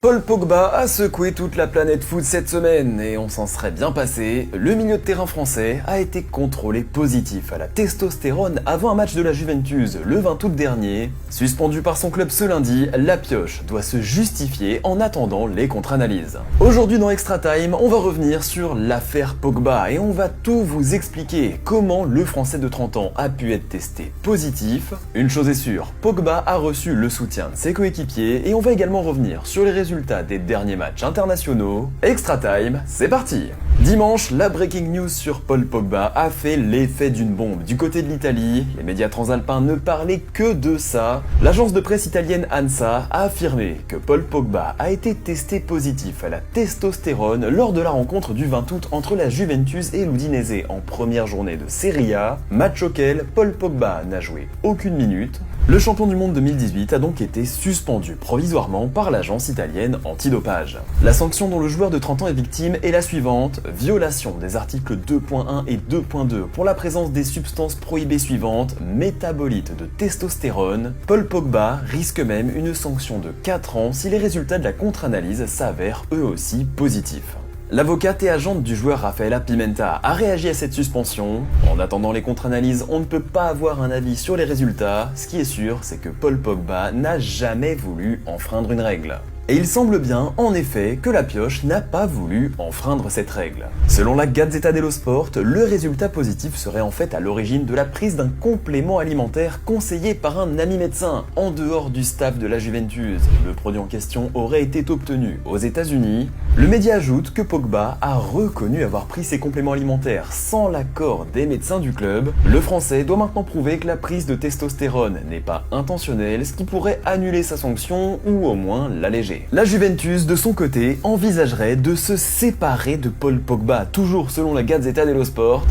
Paul Pogba a secoué toute la planète foot cette semaine et on s'en serait bien passé. Le milieu de terrain français a été contrôlé positif à la testostérone avant un match de la Juventus le 20 août dernier. Suspendu par son club ce lundi, la pioche doit se justifier en attendant les contre-analyses. Aujourd'hui dans Extra Time, on va revenir sur l'affaire Pogba et on va tout vous expliquer comment le Français de 30 ans a pu être testé positif. Une chose est sûre, Pogba a reçu le soutien de ses coéquipiers et on va également revenir sur les résultats des derniers matchs internationaux. Extra Time, c'est parti! Dimanche, la breaking news sur Paul Pogba a fait l'effet d'une bombe. Du côté de l'Italie, les médias transalpins ne parlaient que de ça. L'agence de presse italienne ANSA a affirmé que Paul Pogba a été testé positif à la testostérone lors de la rencontre du 20 août entre la Juventus et l'Udinese en première journée de Serie A, match auquel Paul Pogba n'a joué aucune minute. Le champion du monde 2018 a donc été suspendu provisoirement par l'agence italienne antidopage. La sanction dont le joueur de 30 ans est victime est la suivante: violation des articles 2.1 et 2.2 pour la présence des substances prohibées suivantes, métabolites de testostérone. Paul Pogba risque même une sanction de 4 ans si les résultats de la contre-analyse s'avèrent eux aussi positifs. L'avocate et agente du joueur Rafaela Pimenta a réagi à cette suspension. En attendant les contre-analyses, on ne peut pas avoir un avis sur les résultats. Ce qui est sûr, c'est que Paul Pogba n'a jamais voulu enfreindre une règle. Et il semble bien, en effet, que la pioche n'a pas voulu enfreindre cette règle. Selon la Gazzetta dello Sport, le résultat positif serait en fait à l'origine de la prise d'un complément alimentaire conseillé par un ami médecin, en dehors du staff de la Juventus. Le produit en question aurait été obtenu aux États-Unis. Le média ajoute que Pogba a reconnu avoir pris ces compléments alimentaires sans l'accord des médecins du club. Le Français doit maintenant prouver que la prise de testostérone n'est pas intentionnelle, ce qui pourrait annuler sa sanction ou au moins l'alléger. La Juventus, de son côté, envisagerait de se séparer de Paul Pogba, toujours selon la Gazzetta dello Sport.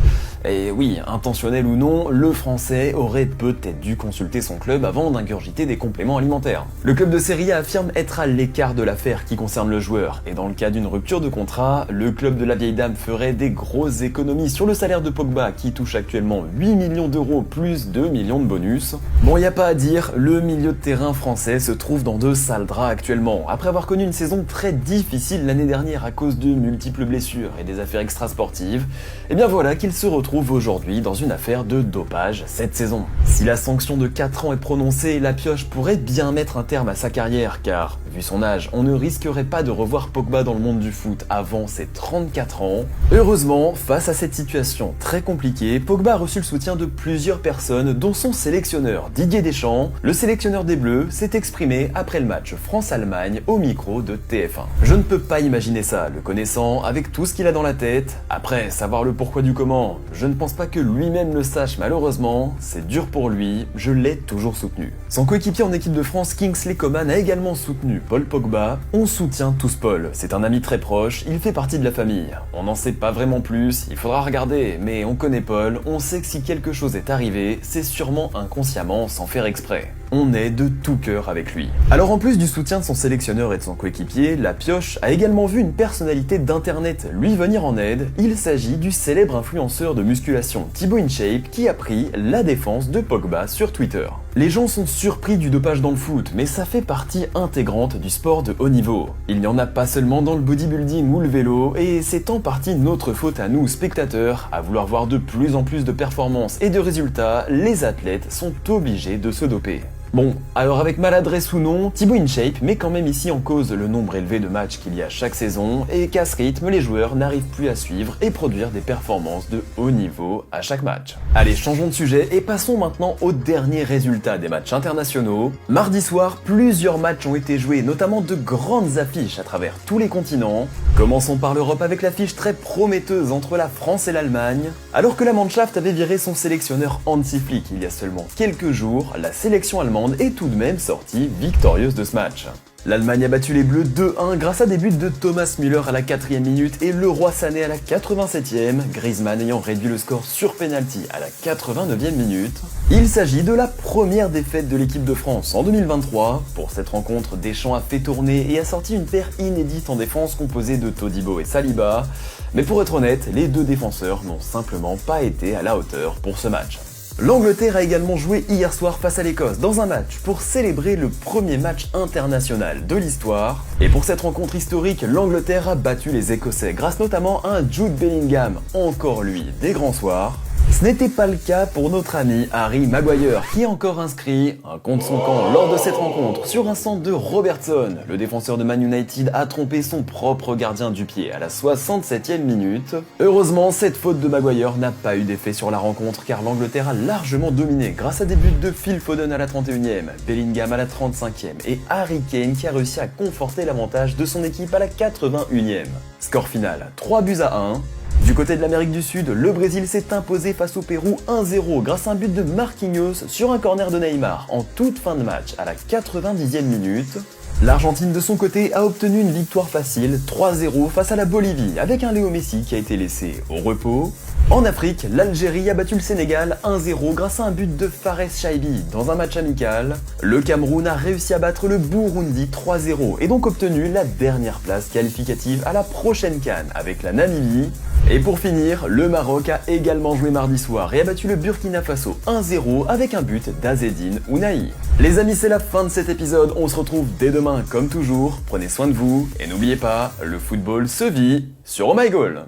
Et oui, intentionnel ou non, le Français aurait peut-être dû consulter son club avant d'ingurgiter des compléments alimentaires. Le club de Serie A affirme être à l'écart de l'affaire qui concerne le joueur, et dans le cas d'une rupture de contrat, le club de la vieille dame ferait des grosses économies sur le salaire de Pogba qui touche actuellement 8 millions d'euros plus 2 millions de bonus. Bon, y a pas à dire, le milieu de terrain français se trouve dans de sales draps actuellement. Après avoir connu une saison très difficile l'année dernière à cause de multiples blessures et des affaires extrasportives, et bien voilà qu'il se retrouve aujourd'hui dans une affaire de dopage cette saison. Si la sanction de 4 ans est prononcée, la pioche pourrait bien mettre un terme à sa carrière, car, vu son âge, on ne risquerait pas de revoir Pogba dans le monde du foot avant ses 34 ans. Heureusement, face à cette situation très compliquée, Pogba a reçu le soutien de plusieurs personnes, dont son sélectionneur Didier Deschamps. Le sélectionneur des Bleus s'est exprimé après le match France-Allemagne au micro de TF1. Je ne peux pas imaginer ça, le connaissant, avec tout ce qu'il a dans la tête. Après, savoir le pourquoi du comment, je ne pense pas que lui-même le sache malheureusement, c'est dur pour lui, je l'ai toujours soutenu. Son coéquipier en équipe de France, Kingsley Coman, a également soutenu Paul Pogba. On soutient tous Paul, c'est un ami très proche, il fait partie de la famille. On n'en sait pas vraiment plus, il faudra regarder, mais on connaît Paul, on sait que si quelque chose est arrivé, c'est sûrement inconsciemment sans faire exprès. On est de tout cœur avec lui. Alors en plus du soutien de son sélectionneur et de son coéquipier, la pioche a également vu une personnalité d'internet lui venir en aide. Il s'agit du célèbre influenceur de musculation Thibaut InShape qui a pris la défense de Pogba sur Twitter. Les gens sont surpris du dopage dans le foot, mais ça fait partie intégrante du sport de haut niveau. Il n'y en a pas seulement dans le bodybuilding ou le vélo, et c'est en partie notre faute à nous, spectateurs, à vouloir voir de plus en plus de performances et de résultats, les athlètes sont obligés de se doper. Bon, alors avec maladresse ou non, Thibaut InShape met quand même ici en cause le nombre élevé de matchs qu'il y a chaque saison et qu'à ce rythme, les joueurs n'arrivent plus à suivre et produire des performances de haut niveau à chaque match. Allez, changeons de sujet et passons maintenant aux derniers résultats des matchs internationaux. Mardi soir, plusieurs matchs ont été joués, notamment de grandes affiches à travers tous les continents. Commençons par l'Europe avec l'affiche très prometteuse entre la France et l'Allemagne. Alors que la Mannschaft avait viré son sélectionneur Hansi Flick il y a seulement quelques jours, la sélection allemande est tout de même sortie victorieuse de ce match. L'Allemagne a battu les Bleus 2-1 grâce à des buts de Thomas Müller à la 4e minute et Leroy Sané à la 87e, Griezmann ayant réduit le score sur penalty à la 89e minute. Il s'agit de la première défaite de l'équipe de France en 2023. Pour cette rencontre, Deschamps a fait tourner et a sorti une paire inédite en défense composée de Todibo et Saliba. Mais pour être honnête, les deux défenseurs n'ont simplement pas été à la hauteur pour ce match. L'Angleterre a également joué hier soir face à l'Écosse dans un match pour célébrer le premier match international de l'histoire. Et pour cette rencontre historique, l'Angleterre a battu les Écossais grâce notamment à un Jude Bellingham, encore lui, des grands soirs. Ce n'était pas le cas pour notre ami Harry Maguire qui a encore inscrit un contre son camp lors de cette rencontre sur un centre de Robertson. Le défenseur de Man United a trompé son propre gardien du pied à la 67e minute. Heureusement, cette faute de Maguire n'a pas eu d'effet sur la rencontre car l'Angleterre a largement dominé grâce à des buts de Phil Foden à la 31e, Bellingham à la 35e et Harry Kane qui a réussi à conforter l'avantage de son équipe à la 81e. Score final 3-1. Du côté de l'Amérique du Sud, le Brésil s'est imposé face au Pérou 1-0 grâce à un but de Marquinhos sur un corner de Neymar en toute fin de match à la 90e minute. L'Argentine de son côté a obtenu une victoire facile 3-0 face à la Bolivie avec un Léo Messi qui a été laissé au repos. En Afrique, l'Algérie a battu le Sénégal 1-0 grâce à un but de Fares Chaibi dans un match amical. Le Cameroun a réussi à battre le Burundi 3-0 et donc obtenu la dernière place qualificative à la prochaine CAN avec la Namibie. Et pour finir, le Maroc a également joué mardi soir et a battu le Burkina Faso 1-0 avec un but d'Azzedine Ounahi. Les amis, c'est la fin de cet épisode, on se retrouve dès demain comme toujours, prenez soin de vous et n'oubliez pas, le football se vit sur Oh My Goal.